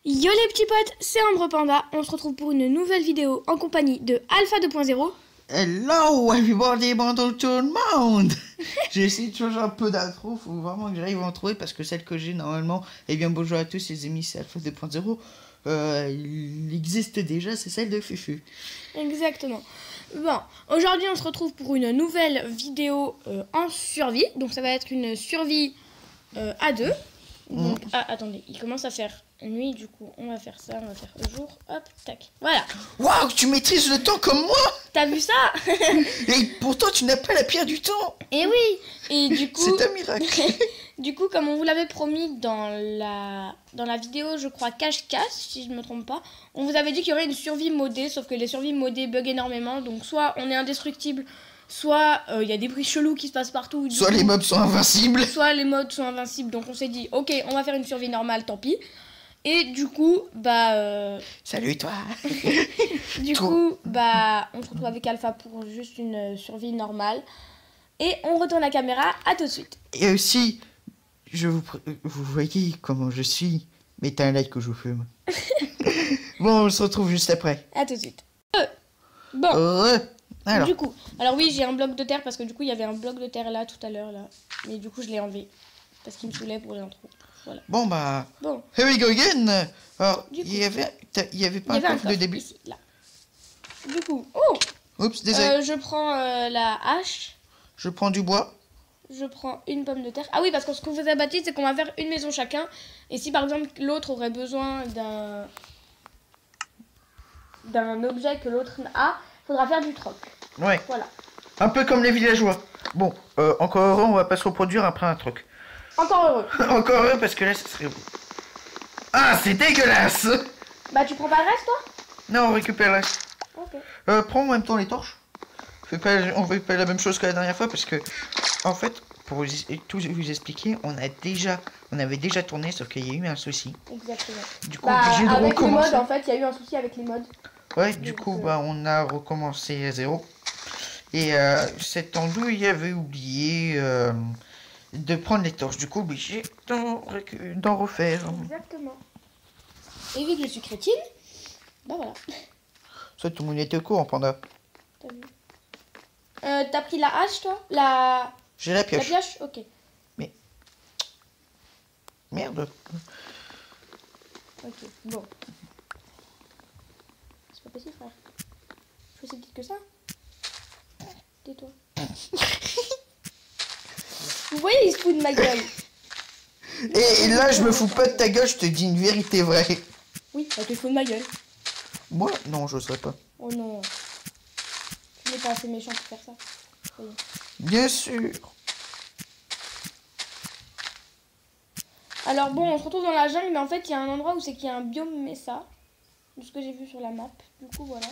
Yo les petits potes, c'est Ambre Panda. On se retrouve pour une nouvelle vidéo en compagnie de Alpha 2.0. Hello everybody, bonjour tout le monde. J'ai essayé de changer un peu d'intro, faut vraiment que j'arrive à en trouver parce que celle que j'ai normalement, eh bien bonjour à tous les amis, c'est Alpha 2.0. Il existe déjà, c'est celle de Fufu. Exactement. Bon, aujourd'hui on se retrouve pour une nouvelle vidéo en survie. Donc ça va être une survie à deux. Donc, attendez, il commence à faire nuit, du coup on va faire ça, on va faire jour, hop, tac, voilà. Waouh, tu maîtrises le temps comme moi. T'as vu ça? Et pourtant tu n'as pas la pierre du temps. Et oui. Et du coup, c'est un miracle. Du coup, comme on vous l'avait promis dans la vidéo, je crois cache-cache, si je ne me trompe pas, on vous avait dit qu'il y aurait une survie modée, sauf que les survies modées bug énormément, donc soit on est indestructible, soit il y a des bruits chelous qui se passent partout. Soit les mobs sont invincibles. Soit les mods sont invincibles, donc on s'est dit, ok, on va faire une survie normale, tant pis. Et du coup, Salut toi. on se retrouve avec Alpha pour juste une survie normale. Et on retourne la caméra, à tout de suite. Et aussi, vous voyez comment je suis. Mettez un like que je vous fume. Bon, on se retrouve juste après. À tout de suite. Bon. Alors. Du coup, alors oui, j'ai un bloc de terre parce que du coup, il y avait un bloc de terre là tout à l'heure là. Mais du coup, je l'ai enlevé parce qu'il me saoulait pour l'intro. Voilà. Bon, here we go again. Alors, il y avait pas un coffre de début ici, là. Du coup, oups, désolé. je prends la hache. Je prends du bois. Je prends une pomme de terre. Ah oui, parce que ce qu'on vous a bâti, c'est qu'on va faire une maison chacun. Et si par exemple l'autre aurait besoin d'un objet que l'autre a, faudra faire du troc. Ouais. Voilà. Un peu comme les villageois. Bon, encore heureux, on va pas se reproduire après un truc. Encore heureux. Encore heureux parce que là, ça serait beau. Ah, c'est dégueulasse. Bah, tu prends pas le reste, toi? Non, on récupère le reste. Ok. Prends en même temps les torches. On fait pas la même chose que la dernière fois parce que, en fait, pour tout vous expliquer, on avait déjà tourné, sauf qu'il y a eu un souci. Exactement. Du coup, obligé de avec recommencer. les mods, en fait, il y a eu un souci avec les mods. Ouais, du coup, on a recommencé à zéro. Et cet andouille avait oublié de prendre les torches. Du coup, obligé d'en refaire. Exactement. Et vu que je suis chrétienne, bah voilà. Ça, tout le monde était au courant, Panda. T'as vu. T'as pris la hache, toi? J'ai la pioche. La pioche? Ok. Mais... Merde. Ok, bon. C'est pas possible, frère. Je fais si vite que ça. Tais-toi. Vous voyez, il se fout de ma gueule. Et là, je me fous pas de ta gueule, je te dis une vérité vraie. Oui, bah tu te fous de ma gueule. Moi? Non, j'oserais pas. Oh non. Tu n'es pas assez méchant pour faire ça. Voyez. Bien sûr. Alors bon, on se retrouve dans la jungle, mais en fait, il y a un endroit où c'est qu'il y a un biome Mesa. De ce que j'ai vu sur la map. Du coup, voilà.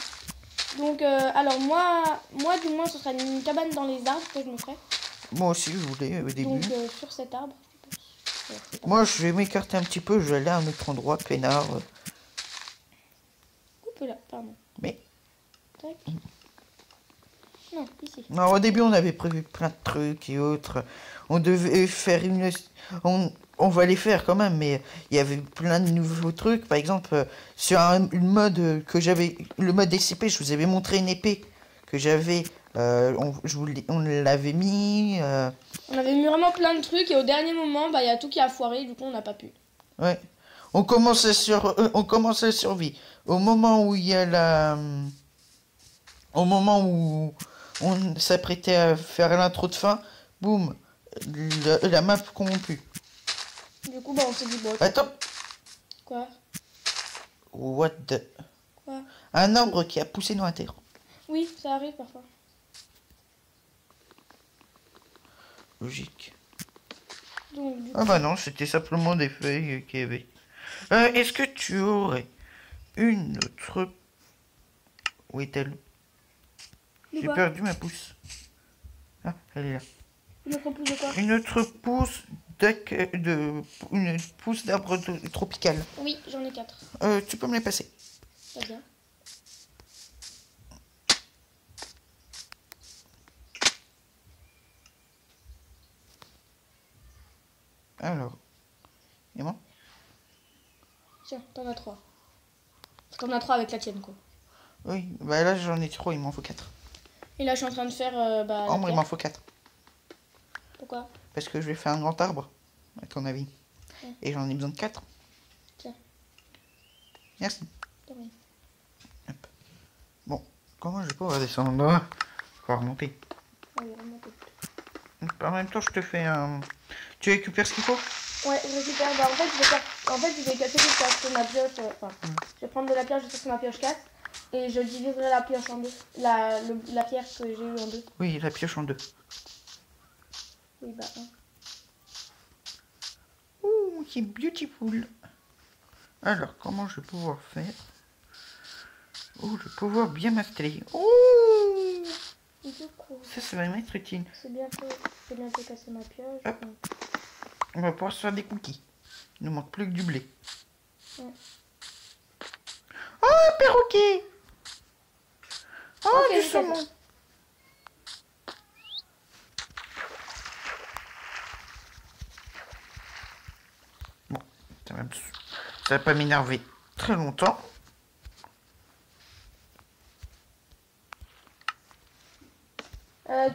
Donc, alors moi du moins, ce sera une cabane dans les arbres que je me ferai. Moi aussi, je voulais au début. Donc, sur cet arbre, je pense. Moi, je vais m'écarter un petit peu, je vais aller à un autre endroit, peinard. Coupe là, pardon. Mais... Tac. Non, ici. Alors, au début, on avait prévu plein de trucs et autres. On devait faire on va les faire quand même, mais il y avait plein de nouveaux trucs. Par exemple, sur une mode que j'avais... Le mode SCP, je vous avais montré une épée que j'avais... on l'avait mis... On avait mis vraiment plein de trucs et au dernier moment, bah il y a tout qui a foiré, du coup on n'a pas pu. Ouais. On commence la survie. Au moment où il y a au moment où on s'apprêtait à faire l'intro de fin, boum, la map corrompue. Du coup, bah on s'est dit bon. Attends. Quoi? What the... Quoi? Un arbre qui a poussé dans la terre. Oui, ça arrive parfois. Logique. Donc, Ah bah non, c'était simplement des feuilles qu'il y avait. Est-ce que tu aurais une autre... Où est-elle? J'ai perdu ma pousse. Ah, elle est là. Une autre pousse de quoi? Une autre pousse une pousse d'arbre tropical. Oui, j'en ai 4. Tu peux me les passer? Très bien. Alors, et moi? Tiens, t'en as 3. T'en as 3 avec la tienne, quoi. Oui, bah là j'en ai trop, il m'en faut 4. Et là, je suis en train de faire la Ambre, il pierre. m'en faut 4. Pourquoi? Parce que je vais faire un grand arbre, à ton avis. Ouais. Et j'en ai besoin de 4. Tiens. Merci. De rien. Hop. Bon, comment je vais pouvoir descendre là? Je vais remonter. Allez, remontez. En même temps, je te fais un... Tu récupères ce qu'il faut? Ouais, je récupère. Bah, en fait, je vais casser jusqu'à ce que ma pioche. Enfin, je vais prendre de la pierre jusqu'à ce que ma pioche casse. Et je diviserai la pioche en deux. La pierre que j'ai eue en deux. Oui, la pioche en 2. Oui, bah, Ouh, c'est beautiful. Alors, comment je vais pouvoir faire? Oh, je vais pouvoir bien m'installer. Oh, du coup, ça va m'être utile. c'est bientôt cassé ma pioche. Hop. On va pouvoir se faire des cookies. Il ne manque plus que du blé. Ouais. Oh, un perroquet! Oh, Ok, du je saumon! Bon, ça va pas m'énerver très longtemps.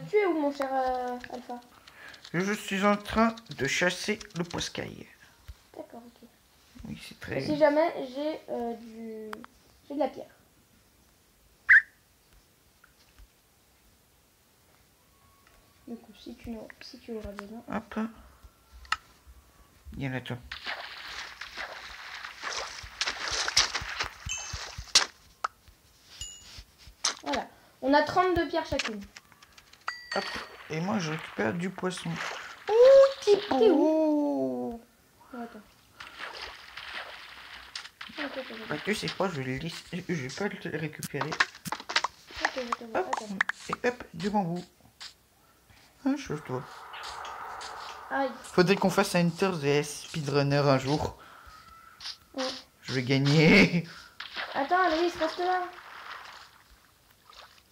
Tu es où, mon cher Alpha? Je suis en train de chasser le poiscaille. D'accord, ok. Oui, c'est Et très... si jamais j'ai de la pierre. Du coup, si tu auras besoin. Hop. Viens là, toi. Voilà. On a 32 pierres chacune. Hop. Et moi, je récupère du poisson. Oh, petit T'es beau! Oh, attends. Ok, Bah, tu sais quoi, je vais pas le récupérer. je te vois. Hop. Attends. Et hop, du bambou. Ah, change-toi. Aïe. Faudrait qu'on fasse un Enter the Speedrunner un jour. Ouais. Je vais gagner. Attends, Aloïs, reste là.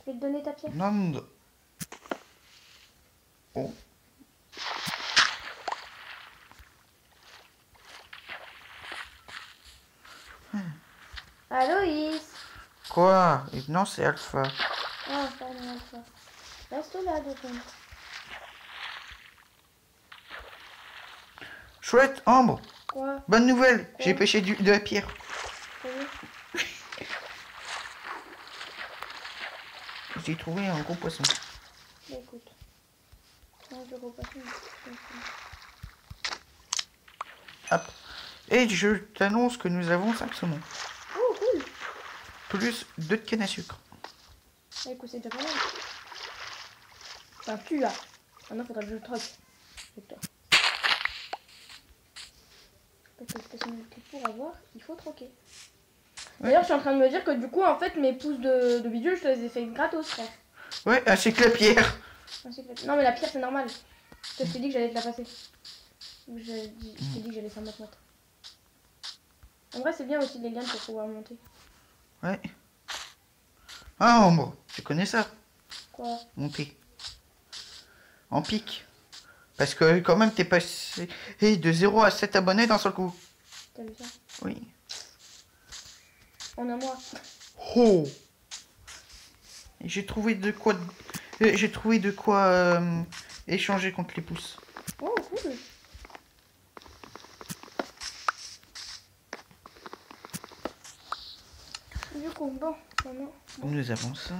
Je vais te donner ta pierre. Non, non. Oh. Aloïs. Quoi? Et non, c'est Alpha. Ah, pardon, Alpha. Reste là, 2 secondes. Chouette, Ambre. Quoi? Bonne nouvelle. Quoi? J'ai pêché de la pierre. Ça y est. J'ai trouvé un gros poisson. Bah, écoute. Non, je repasse. Hop. Et je t'annonce que nous avons 5 saumons. Oh, cool. Plus 2 de canne à sucre. Bah, écoute, c'est déjà pas mal. Enfin, tu as. Maintenant, faudra que je le troque. C'est toi. Parce que pour avoir, il faut troquer. Ouais. D'ailleurs, je suis en train de me dire que du coup, en fait, mes pouces de bidule, je te les ai fait gratos, frère. Ouais, ainsi que la pierre. Non, mais la pierre, c'est normal. Je t'ai dit que j'allais te la passer. Je t'ai dit que j'allais faire ma note. En vrai, c'est bien aussi les lianes pour pouvoir monter. Ouais. Ah, Ambre, tu connais ça? Quoi? Monter. En pic. Parce que quand même, t'es passé de 0 à 7 abonnés d'un seul coup. T'as vu ça? Oui. En un mois. Oh! J'ai trouvé de quoi... échanger contre les pouces. Oh, cool. Du coup, bon, maintenant. Nous avons ça.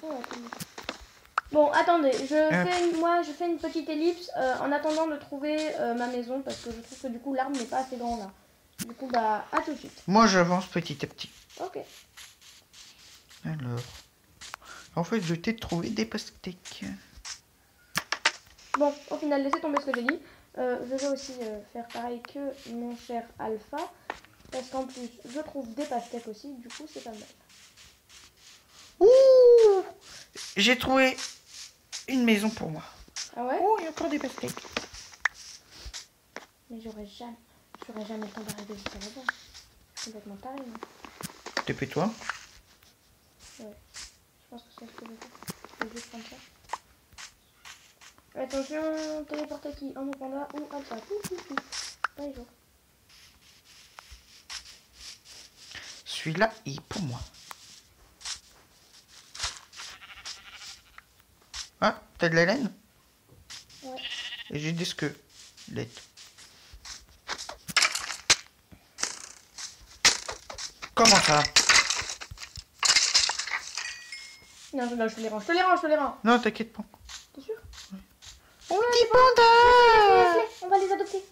Oh, attendez. Bon, attendez, je fais une petite ellipse en attendant de trouver ma maison parce que je trouve que du coup l'arbre n'est pas assez grand là. Du coup, bah, à tout de suite. Moi, j'avance petit à petit. Ok. Alors... En fait, je t'ai trouvé des pastèques. Bon, au final, laissez tomber ce que j'ai dit. Je vais aussi faire pareil que mon cher Alpha. Parce qu'en plus, je trouve des pastèques aussi. Du coup, c'est pas mal. Ouh! J'ai trouvé une maison pour moi. Ah ouais? Oh, il y a encore des pastèques. Mais j'aurais jamais le temps d'arriver jusqu'à là-bas. Je suis complètement tarée, moi. Dépêche-toi. Ouais. Je pense que c'est ce que je vais faire. Je vais juste prendre ça. Attention, téléporte qui? Un panda ou alpha. Pas les jours. Celui-là, il est pour moi. Ah, t'as de la laine? Ouais. Et j'ai des squelettes. Comment ça? Non, je te les rends, je te les rends, je te les rends. Non, t'inquiète pas. T'es sûr? Oh, petit panda! On va les adopter.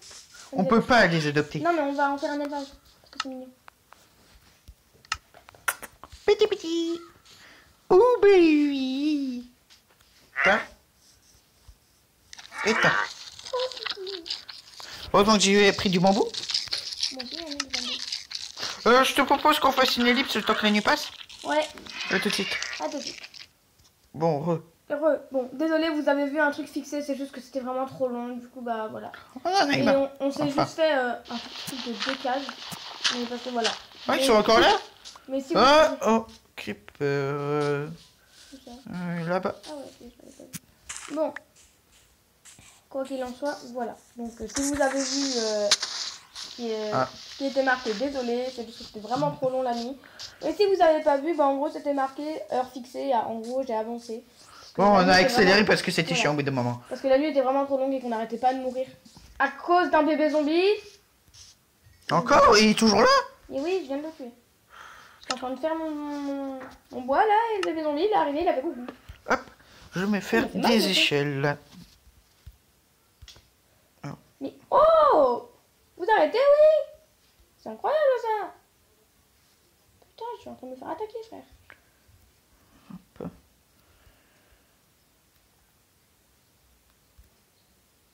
On peut pas les adopter. Non, mais on va en faire un élevage. Parce que c'est mignon. Petit. Oh, ben oui. Tiens. Et tiens. Heureusement que j'ai pris du bambou. Moi aussi, on est des bambous. Je te propose qu'on fasse une ellipse le temps que la nuit passe. Ouais. À tout de suite. À tout de suite. Bon, Heureux. Bon, désolé, vous avez vu un truc fixé, c'est juste que c'était vraiment trop long. Du coup, bah voilà. Ah, Et on s'est juste fait un petit truc de décage. Mais parce que voilà. Ah, ils sont encore là? Mais si vous. Oh, creeper. Où ça Là-bas. Ah ouais, ok, je l'avais pas vu. Bon. Quoi qu'il en soit, voilà. Donc si vous avez vu ce qui était marqué, désolé, c'est juste que c'était vraiment trop long la nuit. Et si vous n'avez pas vu, bah en gros c'était marqué heure fixée, en gros j'ai avancé. Bon, on a accéléré parce que c'était chiant au bout d'un moment. Parce que la nuit était vraiment trop longue et qu'on n'arrêtait pas de mourir. À cause d'un bébé zombie. Encore? Il est toujours là? Et oui, je viens de le tuer. J'étais en train de faire mon bois là et le bébé zombie il est arrivé, il avait coucou. Hop, je vais faire Mais c'est mal, des échelles. Mais oh! Vous arrêtez, oui! C'est incroyable ça! Putain, je suis en train de me faire attaquer, frère. Hop.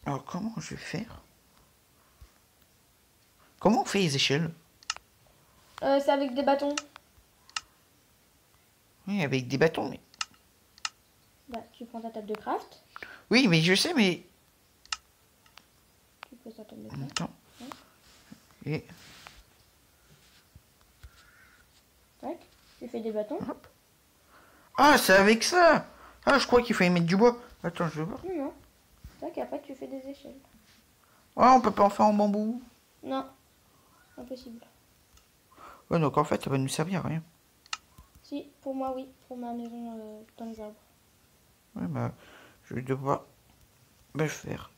Alors, comment je vais faire? Comment on fait les échelles? C'est avec des bâtons. Oui, avec des bâtons, mais... Bah, tu prends ta table de craft. Oui, mais je sais, mais... Tu poses ta table de craft. Attends. Ouais. Et... Tac. Tu fais des bâtons. Hop. Ah, c'est avec ça! Ah, je crois qu'il fallait mettre du bois. Attends, je vais voir. Non, non. Tac, après tu fais des échelles. Ah, on peut pas en faire en bambou. Non. Impossible. Ouais, donc en fait, ça va nous servir à rien. Si, pour moi, oui. Pour ma maison dans les arbres. Ouais, bah, je vais devoir le faire.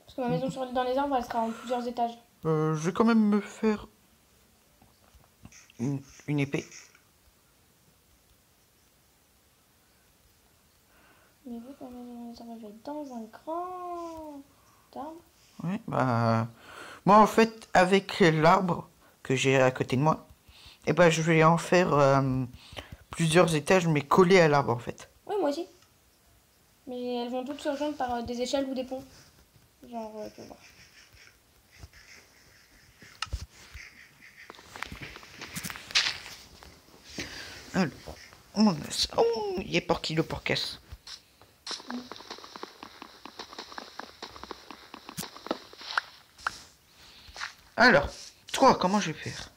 Parce que ma maison dans les arbres, elle sera en plusieurs étages. Je vais quand même me faire une épée. Mais vu que ma maison dans les arbres, elle va être dans un grand arbre. Ouais, bah... Moi, en fait, avec l'arbre que j'ai à côté de moi, et ben, je vais en faire plusieurs étages, mais collés à l'arbre, en fait. Oui, moi aussi. Mais elles vont toutes se rejoindre par des échelles ou des ponts. Genre, tu vas voir. Alors, on a ça. Oh, il est porqué le porcasse. Alors, toi, comment je vais faire?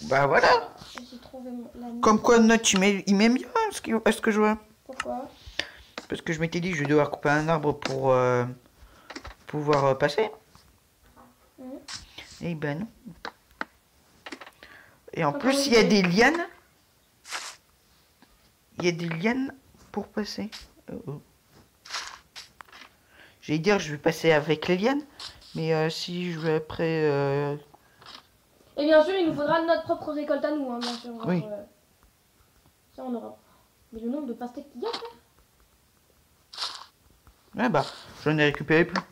Bah voilà. J'ai trouvé la nuit. Comme quoi, note, il m'aime bien ce que je vois. Pourquoi? Parce que je m'étais dit que je vais devoir couper un arbre pour pouvoir passer. Et ben non. Et en plus, il y a des lianes. Il y a des lianes pour passer. J'allais dire, je vais passer avec les lianes. Mais si je vais après... Et bien sûr, il nous faudra notre propre récolte à nous, hein, bien sûr. Oui. Ça, on aura. Mais le nombre de pastèques qu'il y a, frère. Ouais, bah, j'en ai récupéré plein.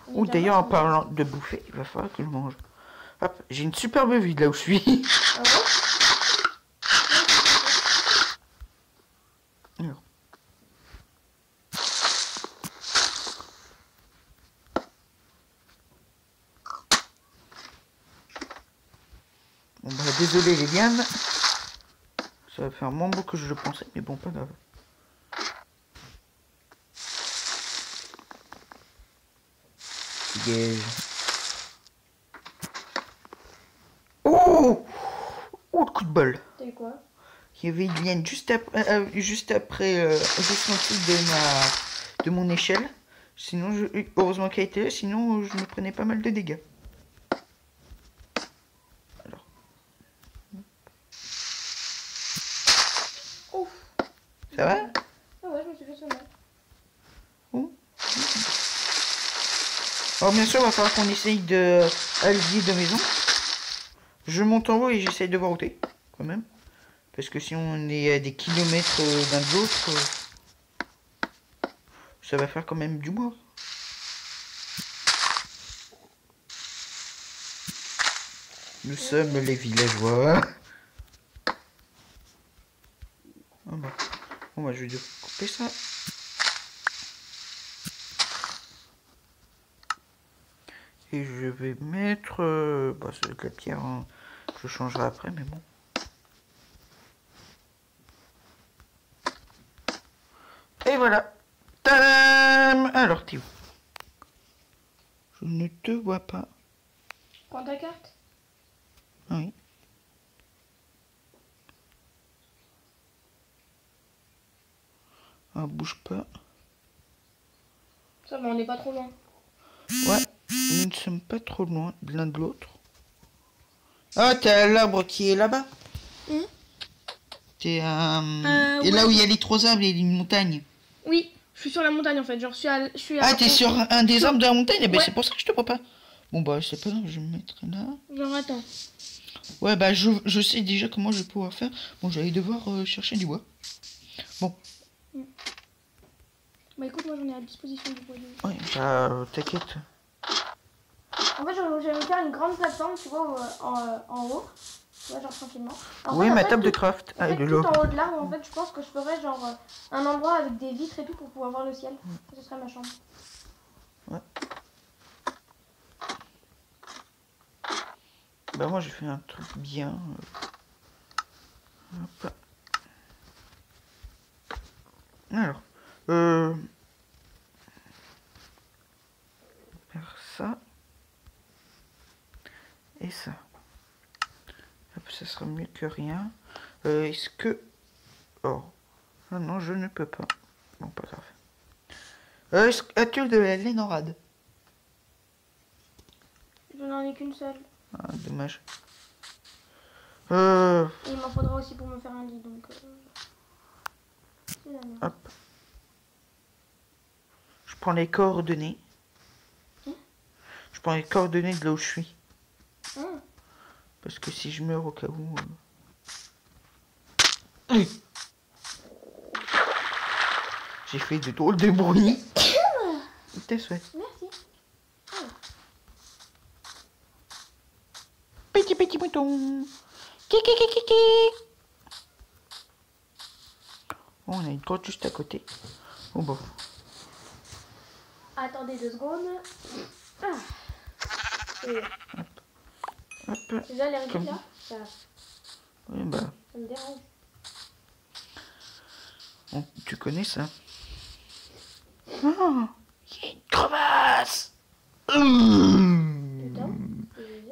Ou d'ailleurs, en parlant de bouffer, il va falloir que je mange. Hop, j'ai une superbe vue de là où je suis. Ah ouais? Alors. Bon bah désolé les lianes. Ça va faire moins beau que je le pensais, mais bon, pas grave. Dégage. Oh, oh, le coup de bol. T'as eu quoi? Il y avait une liane juste après le de mon échelle. Sinon, heureusement qu'elle était là, sinon je me prenais pas mal de dégâts. Alors. Ouf. Ça va? Ah ouais, je me suis fait sonner. Oh. Alors bien sûr, il va falloir qu'on essaye de allier de maison. Je monte en haut et j'essaye de voir où t'es, quand même. Parce que si on est à des kilomètres l'un de l'autre, ça va faire quand même du bois. Nous sommes les villageois. Ah bah. Bon bah je vais devoir couper ça. Et je vais mettre... bah c'est avec la pierre, hein. Je changerai après, mais bon. Et voilà. Tadam! Alors, t'es où? Je ne te vois pas. Prends ta carte. Oui. Ah, bouge pas. Ça va, on n'est pas trop loin. Ouais, nous ne sommes pas trop loin de l'un de l'autre. Ah, t'es à l'arbre qui est là-bas. T'es à... et ouais. là où il y a les 3 arbres et une montagne. Oui, je suis sur la montagne en fait. Genre, je suis à Ah, t'es sur un des arbres de la montagne? Eh ben, ouais. c'est pour ça que je te vois pas. Bon, bah, c'est pas grave, je me mettrai là. Genre, attends. Ouais, bah, je sais déjà comment je vais pouvoir faire. Bon, j'allais devoir chercher du bois. Bon. Bah, écoute, moi j'en ai à disposition du bois. Ouais, bah, t'inquiète. En fait, je vais me faire une grande plateforme, tu vois, en haut. Tu vois, genre tranquillement. Oui, ma table de craft. En fait, tout en haut de l'arbre, en fait, je pense que je ferais genre un endroit avec des vitres et tout pour pouvoir voir le ciel. Ça, ce serait ma chambre. Ouais. Bah, moi, j'ai fait un truc bien. Hop. Alors, faire ça et ça. Hop, ça sera mieux que rien. Est-ce que... Oh. Ah non, je ne peux pas. Bon, pas grave. As-tu de la laine en rade? Je n'en ai qu'une seule. Ah, dommage. Et il m'en faudra aussi pour me faire un lit, donc... Hop. Je prends les coordonnées. Je prends les coordonnées de là où je suis. Parce que si je meurs au cas où... J'ai fait de drôles de bruit. T'es souhaité. Merci. Petit mouton. Kiki. Oh, on a une grotte juste à côté. Oh bon. Attendez 2 secondes. Hop. Déjà, les rideaux là, ça Oui, bah. me dérange. Bon, tu connais ça. Oh, il y a une crevasse.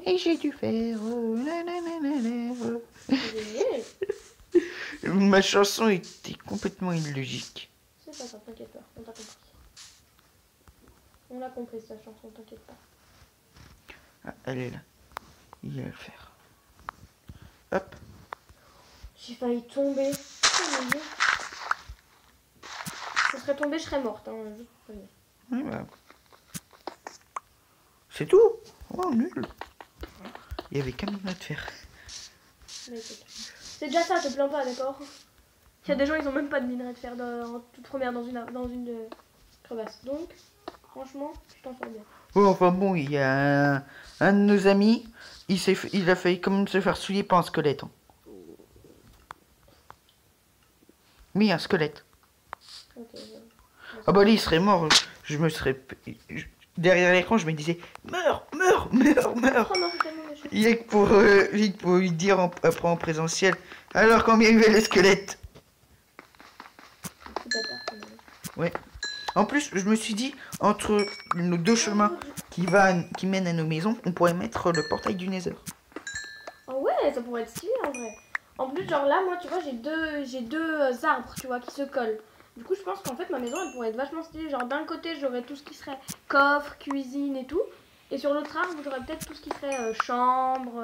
Et j'ai dû faire... Ma chanson était complètement illogique. C'est pas ça, t'inquiète pas, on t'a compris. On l'a compris, sa chanson, t'inquiète pas. Ah, elle est là. Il va le faire. Hop. J'ai failli tomber. Je serais tombée, je serais morte. Hein, juste pour prévenir. Oui, bah. C'est tout. Oh, nul. Il y avait qu'un minute à faire. Bah, écoute. C'est déjà ça, te plains pas, d'accord? Il y a des gens, ils ont même pas de minerai de fer en toute première dans une crevasse. Donc, franchement, tu t'en sors bien. Oh, enfin bon, il y a un de nos amis, il a failli quand même se faire souiller par un squelette. Hein. Oui, un squelette. Okay, ah bah lui, il serait mort. Je me serais... Derrière l'écran, je me disais, meurs. Oh non, c'est tellement méchant. Il est pour lui dire après en présentiel, alors combien il y avait le squelette? C'est bâtard, quand même. Ouais. En plus, je me suis dit, entre nos 2 chemins qui mènent à nos maisons, on pourrait mettre le portail du Nether. Oh ouais, ça pourrait être stylé en vrai. En plus, genre là, moi, tu vois, j'ai deux arbres, tu vois, qui se collent. Du coup, je pense qu'en fait, ma maison, elle pourrait être vachement stylée. Genre, d'un côté, j'aurais tout ce qui serait coffre, cuisine et tout. Et sur l'autre arbre, j'aurais peut-être tout ce qui serait chambre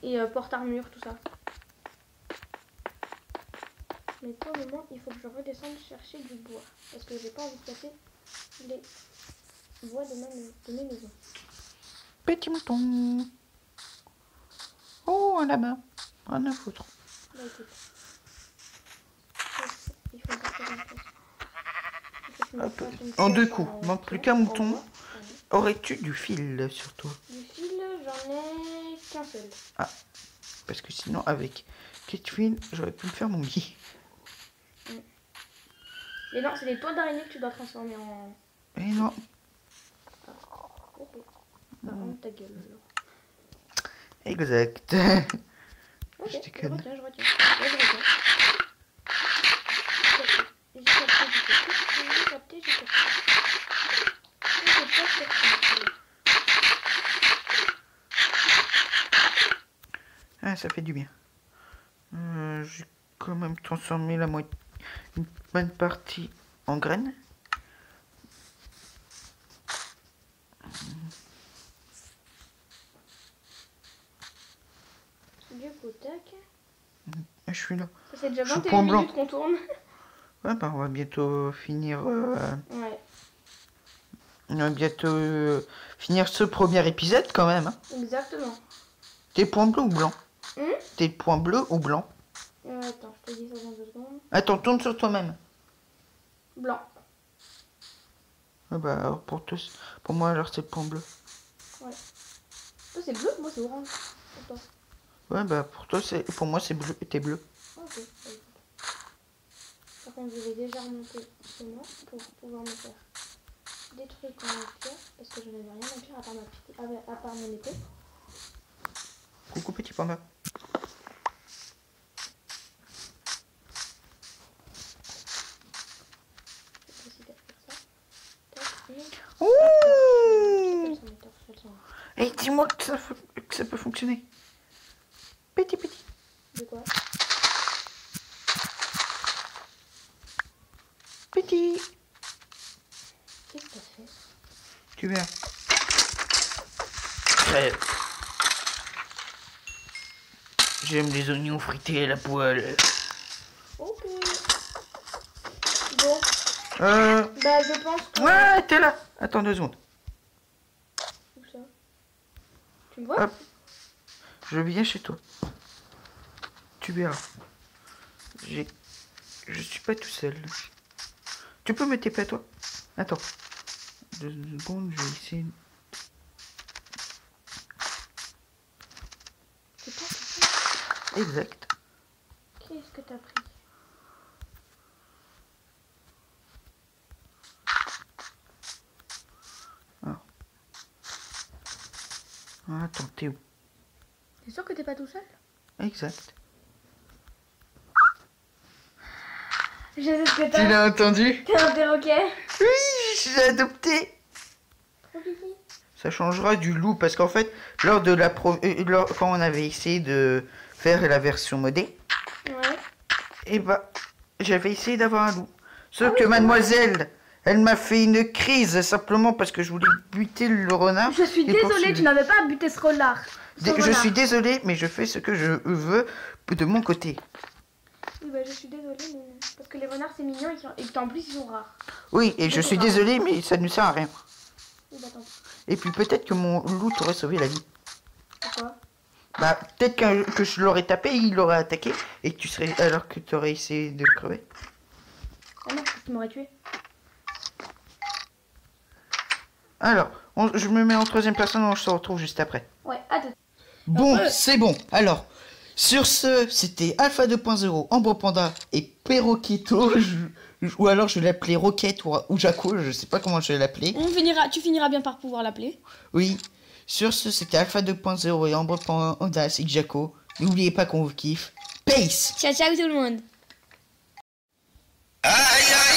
et porte-armure, tout ça. Mais pour le moment, il faut que je redescende chercher du bois. Parce que j'ai pas envie de casser les bois de mes maisons. Petit mouton. Oh, là-bas. Rien à foutre. Bah écoute. Il faut partir une place. En 2 coups. Manque plus qu'un mouton. Aurais-tu du fil sur toi? Du fil, j'en ai qu'un seul. Ah. Parce que sinon, avec 4 fils, j'aurais pu me faire mon lit. Et non, c'est les toiles d'araignée que tu dois transformer en... Et non. Ah, ok. Bah, rends ta gueule alors. Exact. Ok, Je déconne. je retiens. Ouais, je retiens. J'ai capté. Ah, ça fait du bien. J'ai quand même transformé une bonne partie en graines. Du coup, tac. Je suis là. Ça fait déjà Je suis 21 point blanc. minutes qu'on tourne. Ouais, bah on va bientôt finir. Ouais. On va bientôt finir ce premier épisode quand même. Hein. Exactement. T'es point bleu ou blanc? T'es point bleu ou blanc? Attends, je te dis ça dans 2 secondes. Attends, tourne sur toi-même. Blanc. Ah bah alors pour moi alors c'est le point bleu. Ouais. Toi c'est bleu, moi c'est orange. Pour toi. Ouais bah pour moi c'est bleu et t'es bleu. Ok. Par contre je vais déjà remonter chez moi pour pouvoir me faire des trucs en pierre parce que je n'avais rien en pierre à part mon épée. Coucou petit panda. Ouh! Et dis-moi que ça peut fonctionner. Petit. De quoi? Petit. Qu'est-ce que t'as fait? Tu verras. Ouais. J'aime les oignons frités à la poêle. Ok. Bon. Bah je pense que... Ouais, t'es là. Attends 2 secondes. Où ça? Tu me vois? Hop. Je viens chez toi. Tu verras. Je suis pas tout seul. Tu peux me taper à toi? Attends. 2 secondes, je vais essayer. C'est pas ça? Exact. Qu'est-ce que t'as pris? Attends, t'es où? T'es sûr que t'es pas tout seul? Exact. Je sais ce que Tu t'as. l'as entendu? T'es un perroquet? Oui, je l'ai adopté. Trop kiki. Ça changera du loup parce qu'en fait, lors de quand on avait essayé de faire la version modée, Ouais. et bah j'avais essayé d'avoir un loup. Sauf que mademoiselle, elle m'a fait une crise simplement parce que je voulais buter le renard. Je suis désolée, tu n'avais pas à buter ce renard. Je suis désolée, mais je fais ce que je veux de mon côté. Oui, bah je suis désolée, mais... parce que les renards c'est mignon et qu'en plus ils sont rares. Oui, et je suis désolée, mais ça ne sert à rien. Oui, bah tant pis. Et puis peut-être que mon loup t'aurait sauvé la vie. Pourquoi? Bah peut-être que je l'aurais tapé, il l'aurait attaqué, et que tu serais alors que tu aurais essayé de le crever. Ah non, tu m'aurais tué. Alors, je me mets en 3e personne, on se retrouve juste après. Ouais, à tout. Bon, c'est bon. Alors, sur ce, c'était Alpha 2.0, Ambre Panda et Perroquito. Ou alors je vais l'appeler Roquette ou Jaco, je sais pas comment je vais l'appeler. Tu finiras bien par pouvoir l'appeler. Oui. Sur ce, c'était Alpha 2.0 et Ambre Panda et Jaco. N'oubliez pas qu'on vous kiffe. Peace. Ciao, ciao tout le monde. Aïe, aïe.